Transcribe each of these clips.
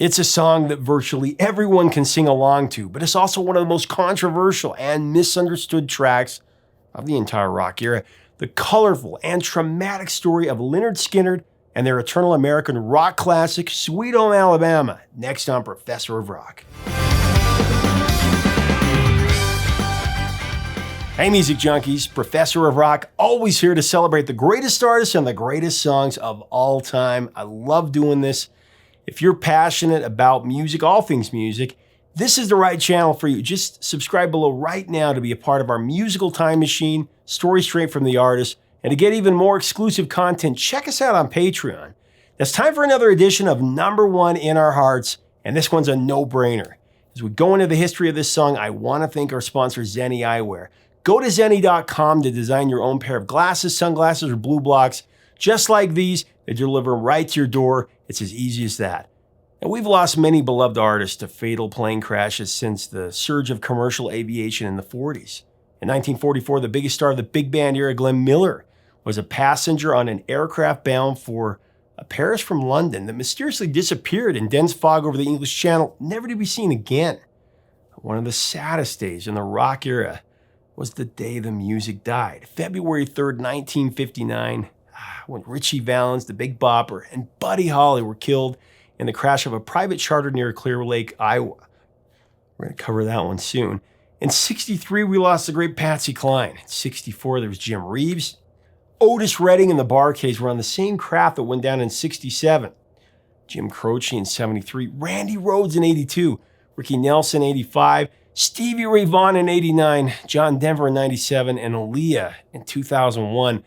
It's a song that virtually everyone can sing along to, but it's also one of the most controversial and misunderstood tracks of the entire rock era. The colorful and traumatic story of Lynyrd Skynyrd and their eternal American rock classic, Sweet Home Alabama, next on Professor of Rock. Hey music junkies, Professor of Rock, always here to celebrate the greatest artists and the greatest songs of all time. I love doing this. If you're passionate about music, all things music, this is the right channel for you. Just subscribe below right now to be a part of our musical time machine, stories straight from the artist, and to get even more exclusive content, check us out on Patreon. It's time for another edition of Number One in Our Hearts, and this one's a no-brainer. As we go into the history of this song, I want to thank our sponsor, Zenni Eyewear. Go to Zenni.com to design your own pair of glasses, sunglasses, or blue blocks, just like these. They deliver right to your door. It's as easy as that. And we've lost many beloved artists to fatal plane crashes since the surge of commercial aviation in the 40s. In 1944, the biggest star of the big band era, Glenn Miller, was a passenger on an aircraft bound for Paris from London that mysteriously disappeared in dense fog over the English Channel, never to be seen again. One of the saddest days in the rock era was the day the music died. February 3rd, 1959, when Ritchie Valens, the Big Bopper, and Buddy Holly were killed in the crash of a private charter near Clear Lake, Iowa. We're going to cover that one soon. In 63, we lost the great Patsy Cline. In 64, there was Jim Reeves. Otis Redding and the Bar-Kays were on the same craft that went down in 67. Jim Croce in 73, Randy Rhoads in 82, Ricky Nelson in 85, Stevie Ray Vaughan in 89, John Denver in 97, and Aaliyah in 2001.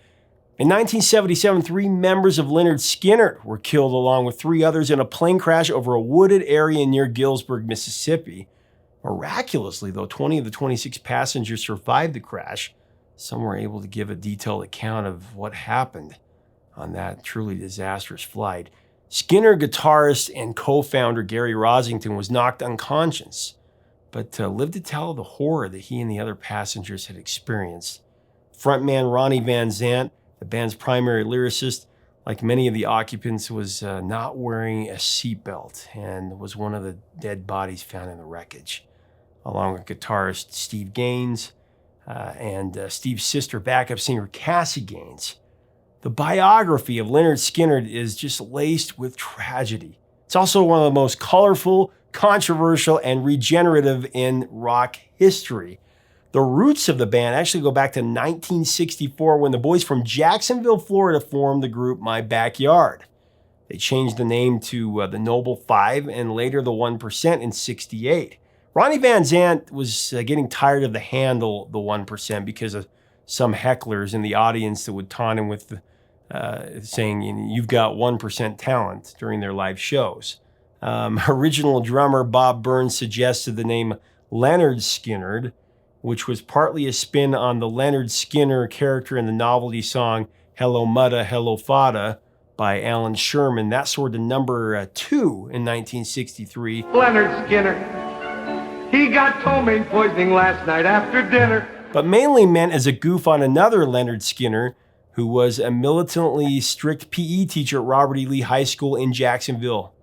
In 1977, 3 members of Lynyrd Skynyrd were killed along with 3 others in a plane crash over a wooded area near Galesburg, Mississippi. Miraculously, though, 20 of the 26 passengers survived the crash. Some were able to give a detailed account of what happened on that truly disastrous flight. Skynyrd guitarist and co-founder Gary Rosington was knocked unconscious, but lived to tell the horror that he and the other passengers had experienced. Frontman Ronnie Van Zant, the band's primary lyricist, like many of the occupants, was not wearing a seatbelt and was one of the dead bodies found in the wreckage, along with guitarist Steve Gaines and Steve's sister, backup singer Cassie Gaines. The biography of Lynyrd Skynyrd is just laced with tragedy. It's also one of the most colorful, controversial, and regenerative in rock history. The roots of the band actually go back to 1964 when the boys from Jacksonville, Florida formed the group My Backyard. They changed the name to the Noble Five and later the 1% in 68. Ronnie Van Zant was getting tired of the handle, the 1%, because of some hecklers in the audience that would taunt him with saying, "You've got 1% talent" during their live shows. Original drummer Bob Burns suggested the name Lynyrd Skynyrd, which was partly a spin on the Lynyrd Skynyrd character in the novelty song Hello Mutta, Hello Fada by Alan Sherman. That soared to number 2 in 1963. Lynyrd Skynyrd. He got ptomaine poisoning last night after dinner. But mainly meant as a goof on another Lynyrd Skynyrd, who was a militantly strict PE teacher at Robert E. Lee High School in Jacksonville.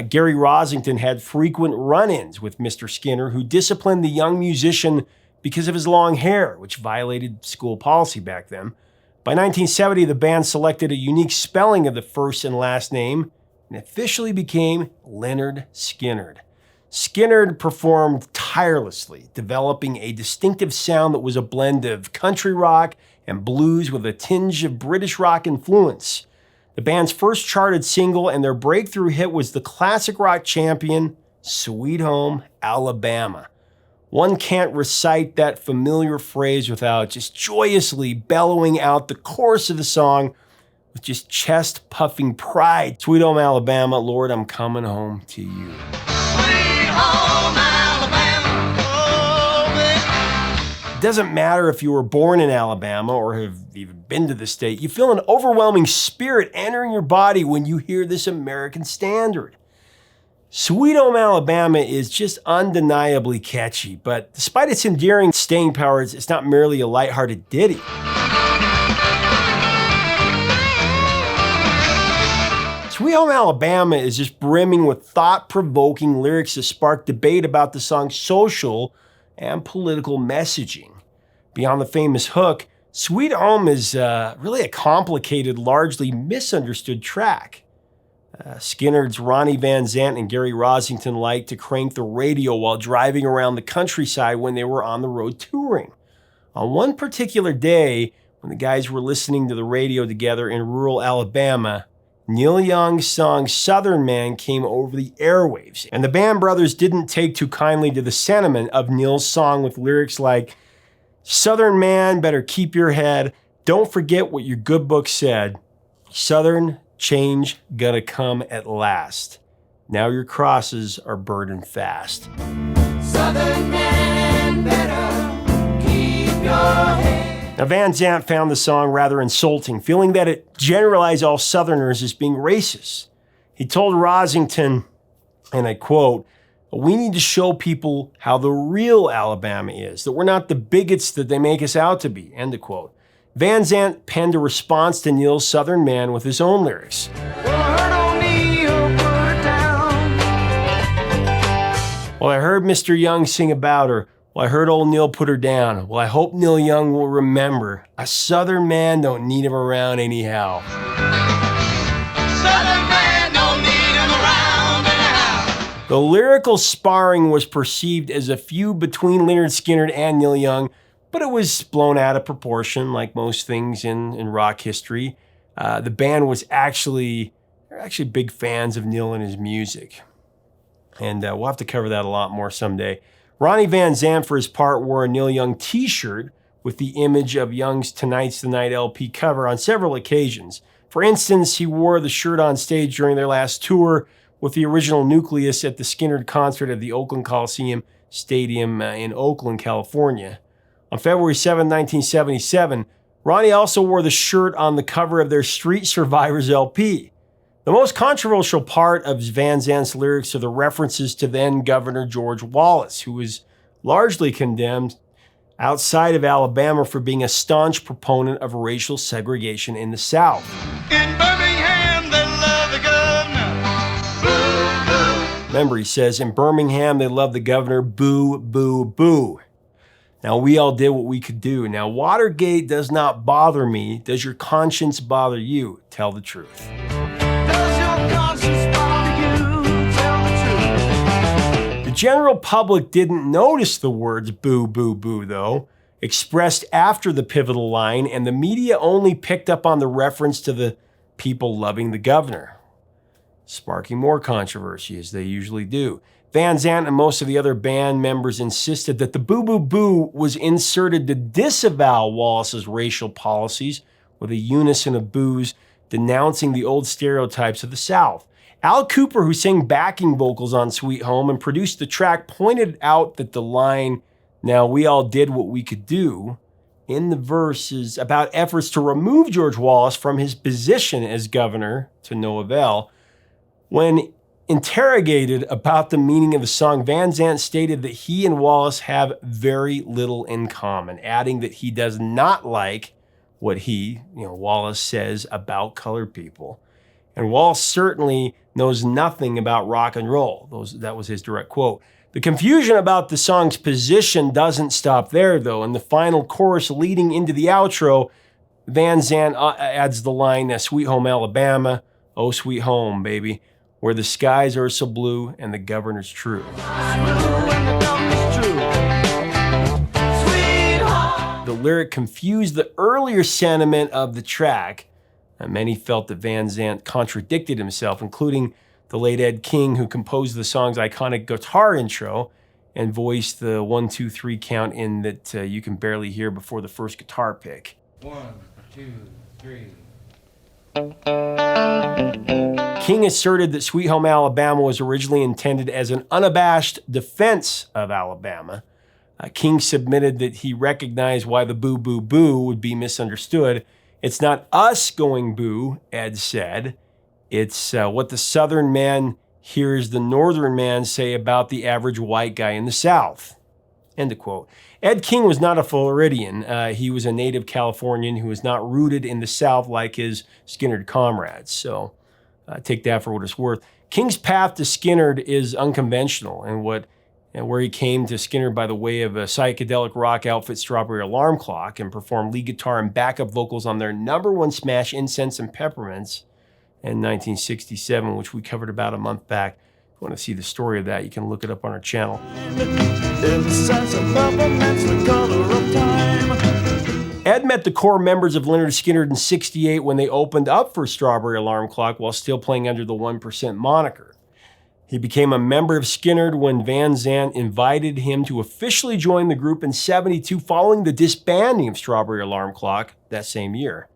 Gary Rosington had frequent run-ins with Mr. Skynyrd, who disciplined the young musician because of his long hair, which violated school policy back then. By 1970, the band selected a unique spelling of the first and last name and officially became Lynyrd Skynyrd. Skynyrd performed tirelessly, developing a distinctive sound that was a blend of country rock and blues with a tinge of British rock influence. The band's first charted single and their breakthrough hit was the classic rock champion, Sweet Home Alabama. One can't recite that familiar phrase without just joyously bellowing out the chorus of the song with just chest-puffing pride. Sweet Home Alabama, Lord, I'm coming home to you. Home, Alabama. Oh, it doesn't matter if you were born in Alabama or have even been to the state, you feel an overwhelming spirit entering your body when you hear this American standard. Sweet Home Alabama is just undeniably catchy, but despite its endearing staying power, it's not merely a lighthearted ditty. Sweet Sweet Home Alabama is just brimming with thought-provoking lyrics that spark debate about the song's social and political messaging. Beyond the famous hook, Sweet Home is really a complicated, largely misunderstood track. Skynyrd's Ronnie Van Zant and Gary Rosington liked to crank the radio while driving around the countryside when they were on the road touring. On one particular day, when the guys were listening to the radio together in rural Alabama, Neil Young's song Southern Man came over the airwaves, and the band brothers didn't take too kindly to the sentiment of Neil's song with lyrics like, "Southern man, better keep your head, don't forget what your good book said. Southern change gonna come at last. Now your crosses are burning fast." Southern man, better keep your head. Now, Van Zant found the song rather insulting, feeling that it generalized all Southerners as being racist. He told Rosington, and I quote, "We need to show people how the real Alabama is, that we're not the bigots that they make us out to be," end of quote. Van Zant penned a response to Neil's Southern Man with his own lyrics. "Well, I heard Mr. Young sing about her. Well, I heard old Neil put her down. Well, I hope Neil Young will remember. A Southern man don't need him around anyhow." Southern man don't need him around anyhow. The lyrical sparring was perceived as a feud between Lynyrd Skynyrd and Neil Young, but it was blown out of proportion like most things in rock history. The band was they're actually big fans of Neil and his music. And we'll have to cover that a lot more someday. Ronnie Van Zant, for his part, wore a Neil Young t-shirt with the image of Young's Tonight's the Night LP cover on several occasions. For instance, he wore the shirt on stage during their last tour with the original nucleus at the Skynyrd concert at the Oakland Coliseum Stadium in Oakland, California. On February 7, 1977, Ronnie also wore the shirt on the cover of their Street Survivors LP. The most controversial part of Van Zant's lyrics are the references to then Governor George Wallace, who was largely condemned outside of Alabama for being a staunch proponent of racial segregation in the South. In Birmingham, they love the governor. Boo, boo. Remember, he says, in Birmingham, they love the governor. Boo, boo, boo. Now, we all did what we could do. Now, Watergate does not bother me. Does your conscience bother you? Tell the truth. The general public didn't notice the words boo, boo, boo, though, expressed after the pivotal line, and the media only picked up on the reference to the people loving the governor, sparking more controversy, as they usually do. Van Zant and most of the other band members insisted that the boo, boo, boo was inserted to disavow Wallace's racial policies with a unison of boos denouncing the old stereotypes of the South. Al Cooper, who sang backing vocals on Sweet Home and produced the track, pointed out that the line, "Now we all did what we could do," in the verse is about efforts to remove George Wallace from his position as governor to no avail. When interrogated about the meaning of the song, Van Zant stated that he and Wallace have very little in common, adding that he does not like what Wallace says about colored people. And Wallace certainly knows nothing about rock and roll. That was his direct quote. The confusion about the song's position doesn't stop there, though. In the final chorus leading into the outro, Van Zant adds the line, "Sweet Home Alabama, oh sweet home, baby, where the skies are so blue and the governor's true." The lyric confused the earlier sentiment of the track. Many felt that Van Zant contradicted himself, including the late Ed King, who composed the song's iconic guitar intro and voiced the 1-2-3 count in that you can barely hear before the first guitar pick. 1, 2, 3. King asserted that Sweet Home Alabama was originally intended as an unabashed defense of Alabama. King submitted that he recognized why the boo, boo, boo would be misunderstood. "It's not us going boo," Ed said. "It's what the Southern man hears the Northern man say about the average white guy in the South." End of quote. Ed King was not a Floridian. He was a native Californian who was not rooted in the South like his Skynyrd comrades. So Take that for what it's worth. King's path to Skynyrd is unconventional, and where he came to Skynyrd by the way of a psychedelic rock outfit Strawberry Alarm Clock and performed lead guitar and backup vocals on their #1 smash Incense and Peppermints in 1967, which we covered about a month back. If you want to see the story of that, you can look it up on our channel. Ed met the core members of Lynyrd Skynyrd in '68 when they opened up for Strawberry Alarm Clock while still playing under the 1% moniker. He became a member of Skynyrd when Van Zant invited him to officially join the group in '72 following the disbanding of Strawberry Alarm Clock that same year.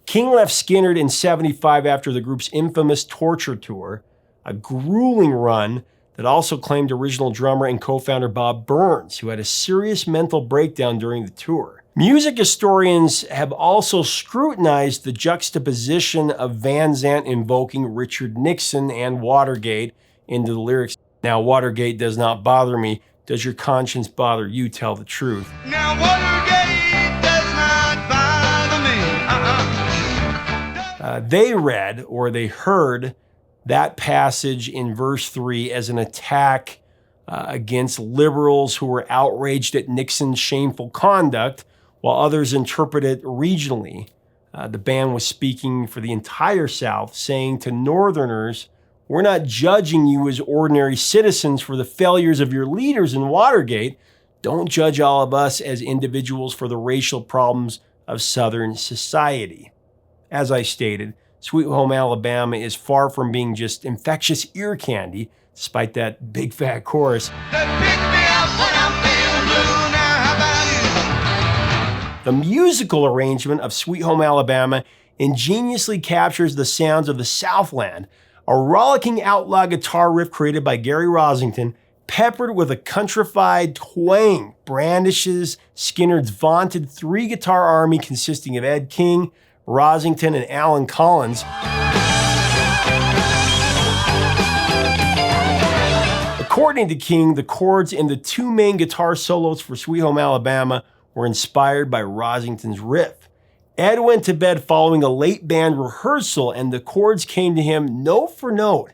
King left Skynyrd in '75 after the group's infamous Torture Tour, a grueling run that also claimed original drummer and co-founder Bob Burns, who had a serious mental breakdown during the tour. Music historians have also scrutinized the juxtaposition of Van Zant invoking Richard Nixon and Watergate into the lyrics. Now, Watergate does not bother me. Does your conscience bother you? Tell the truth. Now Watergate does not bother me. They read, or they heard, that passage in verse 3 as an attack against liberals who were outraged at Nixon's shameful conduct, while others interpret it regionally. The band was speaking for the entire South, saying to Northerners, "We're not judging you as ordinary citizens for the failures of your leaders in Watergate. Don't judge all of us as individuals for the racial problems of Southern society." As I stated, Sweet Home Alabama is far from being just infectious ear candy, despite that big fat chorus. The musical arrangement of Sweet Home Alabama ingeniously captures the sounds of the Southland, a rollicking outlaw guitar riff created by Gary Rosington, peppered with a countrified twang, brandishes Skynyrd's vaunted 3-guitar army consisting of Ed King, Rosington, and Alan Collins. According to King, the chords in the 2 main guitar solos for Sweet Home Alabama were inspired by Rosington's riff. Ed went to bed following a late band rehearsal, and the chords came to him note for note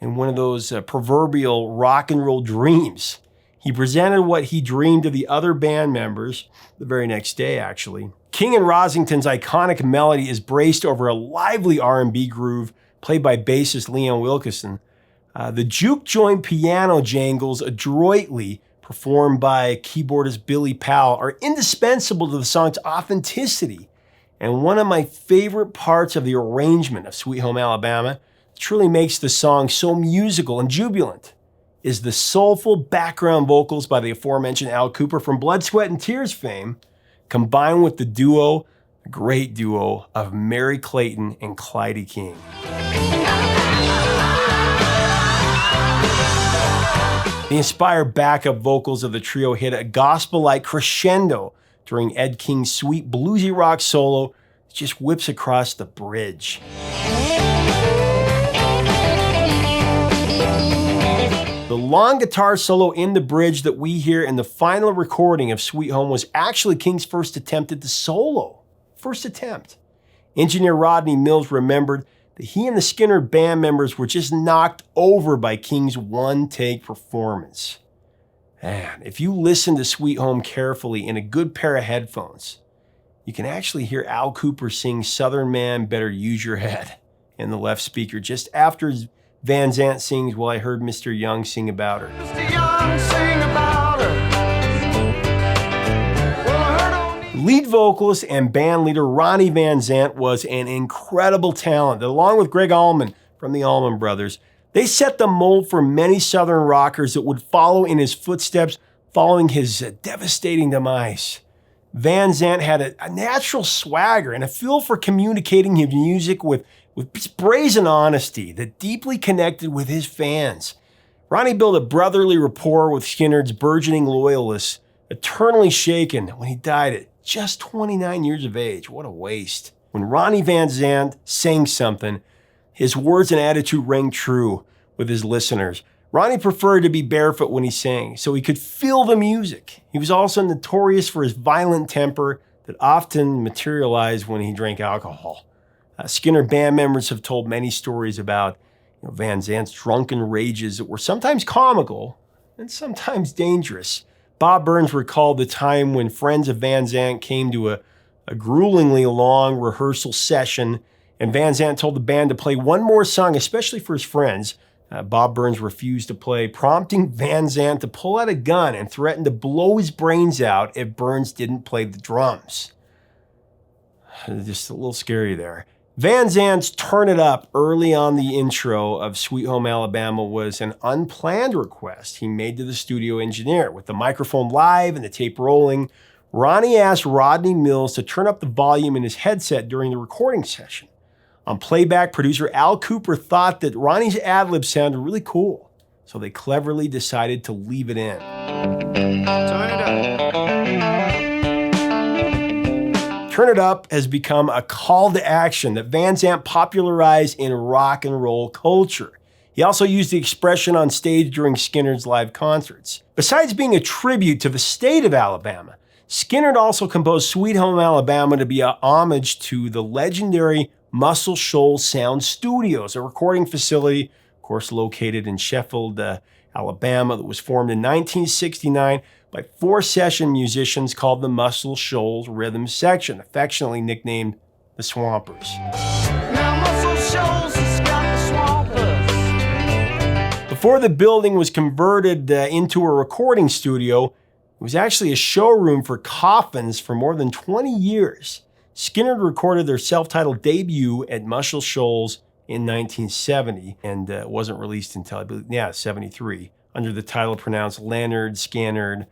in one of those proverbial rock and roll dreams. He presented what he dreamed of the other band members the very next day, actually. King and Rosington's iconic melody is braced over a lively R&B groove played by bassist Leon Wilkeson. The juke joint piano jangles adroitly performed by keyboardist Billy Powell are indispensable to the song's authenticity. And one of my favorite parts of the arrangement of Sweet Home Alabama truly makes the song so musical and jubilant is the soulful background vocals by the aforementioned Al Kooper from Blood, Sweat, and Tears fame, combined with the great duo of Mary Clayton and Clyde King. The inspired backup vocals of the trio hit a gospel-like crescendo during Ed King's sweet bluesy rock solo that just whips across the bridge. The long guitar solo in the bridge that we hear in the final recording of Sweet Home was actually King's first attempt at the solo. First attempt. Engineer Rodney Mills remembered that he and the Skynyrd band members were just knocked over by King's one-take performance. Man, if you listen to Sweet Home carefully in a good pair of headphones, you can actually hear Al Kooper sing Southern Man Better Use Your Head in the left speaker just after Van Zant sings Well I Heard Mr. Young Sing About Her. Mr. Young, sing about her. Lead vocalist and band leader Ronnie Van Zant was an incredible talent that, along with Greg Allman from the Allman Brothers, they set the mold for many Southern rockers that would follow in his footsteps following his devastating demise. Van Zant had a natural swagger and a feel for communicating his music with brazen honesty that deeply connected with his fans. Ronnie built a brotherly rapport with Skynyrd's burgeoning loyalists, eternally shaken when he died at just 29 years of age. What a waste. When Ronnie Van Zant sang something, his words and attitude rang true with his listeners. Ronnie preferred to be barefoot when he sang, so he could feel the music. He was also notorious for his violent temper that often materialized when he drank alcohol. Skynyrd band members have told many stories about Van Zant's drunken rages that were sometimes comical and sometimes dangerous. Bob Burns recalled the time when friends of Van Zant came to a gruelingly long rehearsal session, and Van Zant told the band to play one more song, especially for his friends. Bob Burns refused to play, prompting Van Zant to pull out a gun and threaten to blow his brains out if Burns didn't play the drums. Just a little scary there. Van Zant's Turn It Up early on the intro of Sweet Home Alabama was an unplanned request he made to the studio engineer. With the microphone live and the tape rolling, Ronnie asked Rodney Mills to turn up the volume in his headset during the recording session. On playback, producer Al Cooper thought that Ronnie's ad-lib sounded really cool, so they cleverly decided to leave it in. Turn it up. Turn It Up has become a call to action that Van Zant popularized in rock and roll culture. He also used the expression on stage during Skynyrd's live concerts. Besides being a tribute to the state of Alabama, Skynyrd also composed Sweet Home Alabama to be a homage to the legendary Muscle Shoals Sound Studios, a recording facility, of course, located in Sheffield, Alabama, that was formed in 1969 by 4 session musicians called the Muscle Shoals Rhythm Section, affectionately nicknamed the Swampers. Now Muscle Shoals has got the Swampers. Before the building was converted into a recording studio, it was actually a showroom for coffins for more than 20 years. Skynyrd recorded their self-titled debut at Muscle Shoals in 1970, and it wasn't released until, I believe, 73, under the title pronounced Lynyrd Skynyrd.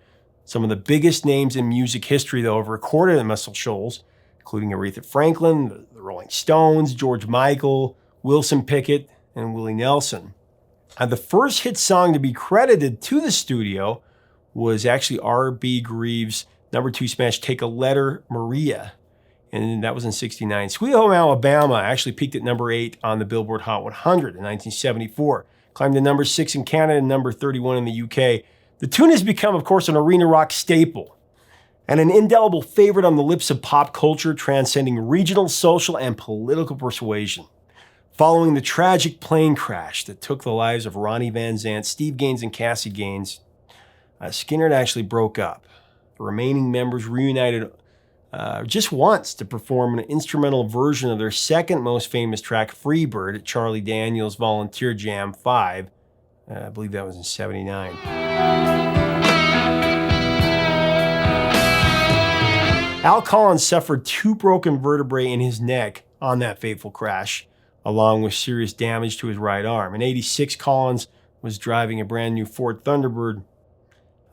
Some of the biggest names in music history, though, have recorded at Muscle Shoals, including Aretha Franklin, the Rolling Stones, George Michael, Wilson Pickett, and Willie Nelson. The first hit song to be credited to the studio was actually R.B. Grieve's number 2 smash, Take a Letter, Maria, and that was in 69. Sweet Home Alabama actually peaked at number 8 on the Billboard Hot 100 in 1974, climbed to number 6 in Canada and number 31 in the UK. The tune has become, of course, an arena rock staple and an indelible favorite on the lips of pop culture, transcending regional, social, and political persuasion. Following the tragic plane crash that took the lives of Ronnie Van Zant, Steve Gaines, and Cassie Gaines, Skynyrd actually broke up. The remaining members reunited just once to perform an instrumental version of their second most famous track, Freebird, at Charlie Daniels' Volunteer Jam 5. I believe that was in 79. Al Collins suffered 2 broken vertebrae in his neck on that fateful crash, along with serious damage to his right arm. In 86, Collins was driving a brand new Ford Thunderbird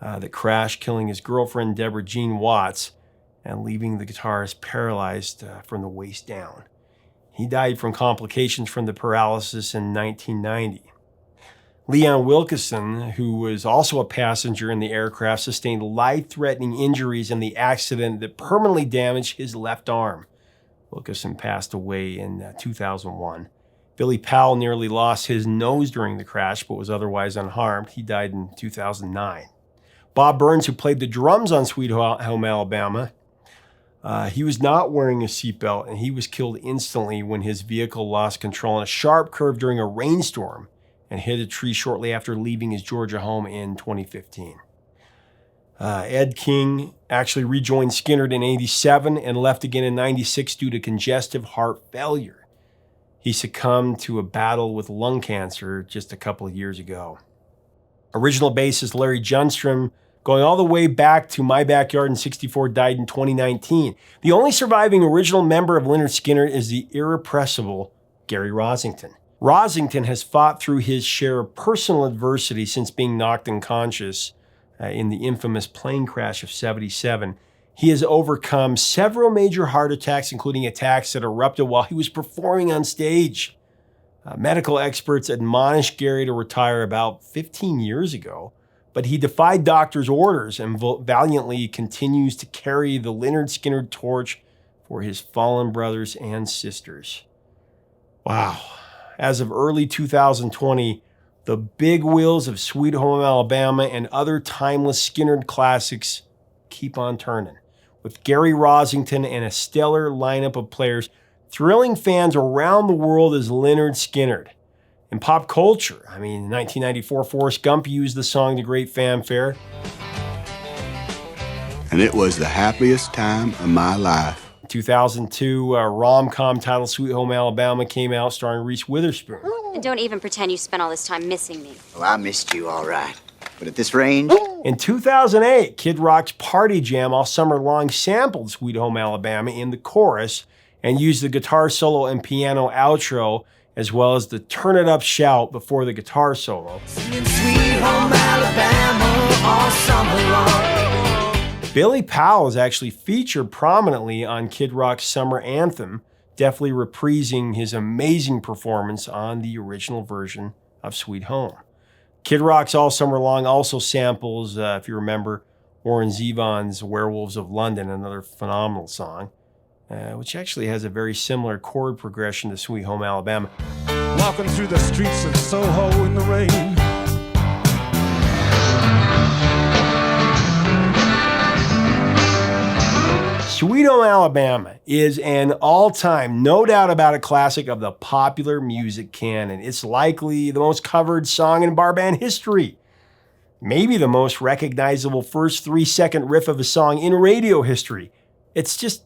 that crashed, killing his girlfriend, Deborah Jean Watts, and leaving the guitarist paralyzed from the waist down. He died from complications from the paralysis in 1990. Leon Wilkeson, who was also a passenger in the aircraft, sustained life-threatening injuries in the accident that permanently damaged his left arm. Wilkeson passed away in 2001. Billy Powell nearly lost his nose during the crash, but was otherwise unharmed. He died in 2009. Bob Burns, who played the drums on Sweet Home Alabama, he was not wearing a seatbelt, and he was killed instantly when his vehicle lost control in a sharp curve during a rainstorm and hit a tree shortly after leaving his Georgia home in 2015. Ed King actually rejoined Skynyrd in 87 and left again in 96 due to congestive heart failure. He succumbed to a battle with lung cancer just a couple of years ago. Original bassist Larry Junstrom, going all the way back to My Backyard in 64, died in 2019. The only surviving original member of Lynyrd Skynyrd is the irrepressible Gary Rosington. Rosington has fought through his share of personal adversity since being knocked unconscious in the infamous plane crash of 77. He has overcome several major heart attacks, including attacks that erupted while he was performing on stage. Medical experts admonished Gary to retire about 15 years ago, but he defied doctors' orders and valiantly continues to carry the Lynyrd Skynyrd torch for his fallen brothers and sisters. Wow. As of early 2020, the big wheels of Sweet Home Alabama and other timeless Skynyrd classics keep on turning. With Gary Rosington and a stellar lineup of players, thrilling fans around the world is Lynyrd Skynyrd. In pop culture, in 1994, Forrest Gump used the song to great fanfare. And it was the happiest time of my life. 2002, a rom-com titled Sweet Home Alabama came out starring Reese Witherspoon. And don't even pretend you spent all this time missing me. Well, I missed you, all right. But at this range... In 2008, Kid Rock's Party Jam All Summer Long sampled Sweet Home Alabama in the chorus and used the guitar solo and piano outro, as well as the turn it up shout before the guitar solo. Singing Sweet Home Alabama all summer long. Billy Powell is actually featured prominently on Kid Rock's Summer Anthem, definitely reprising his amazing performance on the original version of Sweet Home. Kid Rock's All Summer Long also samples, if you remember, Warren Zevon's Werewolves of London, another phenomenal song, which actually has a very similar chord progression to Sweet Home Alabama. Walking through the streets of Soho in the rain. Sweet Home Alabama is an all-time, no doubt about it, classic of the popular music canon. It's likely the most covered song in bar band history. Maybe the most recognizable first 3-second riff of a song in radio history. It's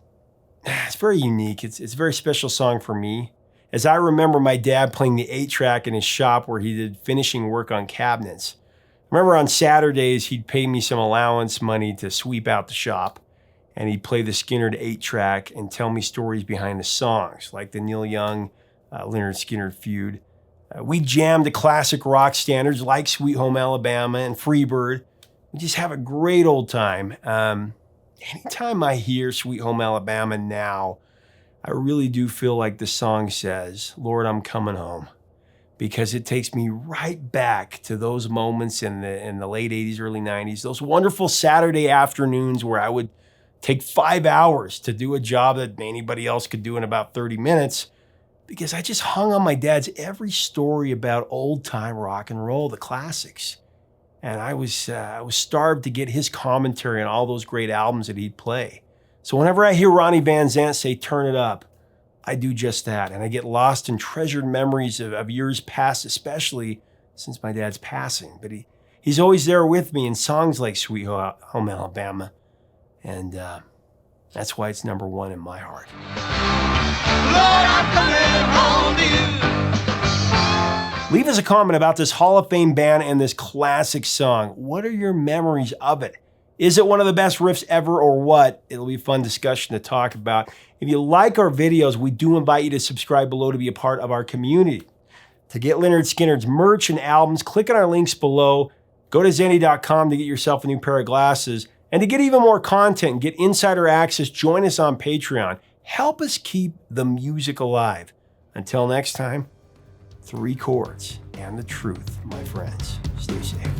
very unique. It's a very special song for me. As I remember my dad playing the 8-track in his shop where he did finishing work on cabinets. I remember on Saturdays he'd pay me some allowance money to sweep out the shop. And he'd play the Skynyrd 8-track and tell me stories behind the songs, like the Neil Young, Lynyrd Skynyrd Feud. We jammed to classic rock standards like Sweet Home Alabama and Freebird. We just have a great old time. Anytime I hear Sweet Home Alabama now, I really do feel like the song says, Lord, I'm coming home. Because it takes me right back to those moments in the late 80s, early 90s, those wonderful Saturday afternoons where I would take 5 hours to do a job that anybody else could do in about 30 minutes because I just hung on my dad's every story about old-time rock and roll, the classics. And I was starved to get his commentary on all those great albums that he'd play. So whenever I hear Ronnie Van Zant say, turn it up, I do just that. And I get lost in treasured memories of years past, especially since my dad's passing. But he's always there with me in songs like Sweet Home Alabama. And that's why it's number one in my heart. Lord, I'm coming home to you. Leave us a comment about this Hall of Fame band and this classic song. What are your memories of it? Is it one of the best riffs ever or what? It'll be a fun discussion to talk about. If you like our videos, we do invite you to subscribe below to be a part of our community. To get Lynyrd Skynyrd's merch and albums, click on our links below. Go to Zendy.com to get yourself a new pair of glasses. And to get even more content and get insider access, join us on Patreon. Help us keep the music alive. Until next time, 3 chords and the truth, my friends. Stay safe.